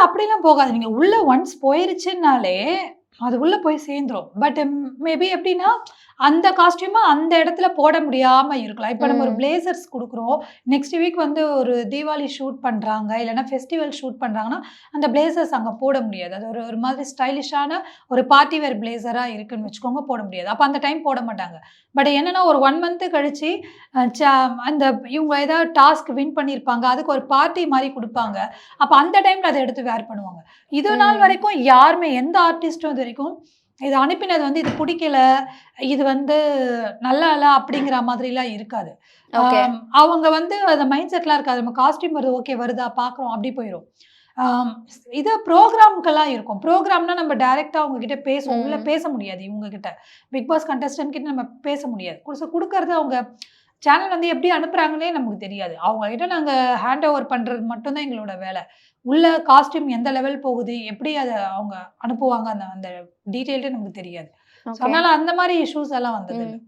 அப்படிலாம் போகாது. நீங்க உள்ள ஒன்ஸ் போயிருச்சுன்னாலே, அது உள்ள போய் சேர்ந்துரும். பட் மேபி எப்படின்னா, அந்த காஸ்டியூம அந்த இடத்துல போட முடியாம இருக்கலாம். இப்ப நம்ம ஒரு ம். பிளேசர்ஸ் குடுக்குறோம். நெக்ஸ்ட் வீக் வந்து ஒரு தீபாவளி ஷூட் பண்றாங்க, இல்லன்னா ஃபெஸ்டிவல் ஷூட் பண்றாங்கன்னா, அந்த பிளேசர்ஸ் அங்க போட முடியாது. அது ஒரு ஒரு மாதிரி ஸ்டைலிஷான ஒரு பார்ட்டி வேர் பிளேசரா இருக்குன்னு வச்சுக்கோங்க, போட முடியாது. அப்ப அந்த டைம் போட மாட்டாங்க. பட் என்னன்னா ஒரு 1 மந்த் கழிச்சு அ ச அந்த இவங்க ஏதாவது டாஸ்க் வின் பண்ணியிருப்பாங்க. அதுக்கு ஒரு பார்ட்டி மாரி குடுப்பாங்க. அப்ப அந்த டைம்ல அத எடுத்து வேர் பண்ணுவாங்க. இது நாள் ம். வரைக்கும் யாருமே எந்த ஆர்டிஸ்டும் இதுவரைக்கும் இத அனுப்பினது வந்து இது புடிக்கல, இது வந்து நல்லா இல்ல அப்படிங்கிற மாதிரிலாம் இருக்காது. ஓகே. அவங்க வந்து அந்த மைண்ட் செட்லாம் இருக்காது. நம்ம காஸ்டியூம் வருது, ஓகே வருதா பார்க்குறோம் அப்படி போயிரும். ஆம் இது புரோகிராம்க்கெல்லாம் இருக்கும். புரோகிராம்னா நம்ம டைரக்ட்டா அவங்க கிட்ட பேசுவோம். உள்ள ம். பேச முடியாது இவங்க கிட்ட. பிக் பாஸ் கண்டஸ்டன்ட் கிட்ட நம்ம பேச முடியாது. குடுக்கறது அவங்க சேனல் வந்து எப்படி அனுப்புறாங்கன்னே நமக்கு தெரியாது. அவங்க கிட்ட நாங்க ஹேண்ட் ஓவர் பண்றது மட்டும் தான் எங்களோட வேல. உள்ள காஸ்டியூம் எந்த லெவல் போகுது, எப்படி அத அவங்க அனுப்புவாங்க அந்த அந்த டீட்டெயில்டே நமக்கு தெரியாது. So okay. அதனால அந்த மாரி இஷ்யூஸ் எல்லாம் வந்ததில்ல. ம்.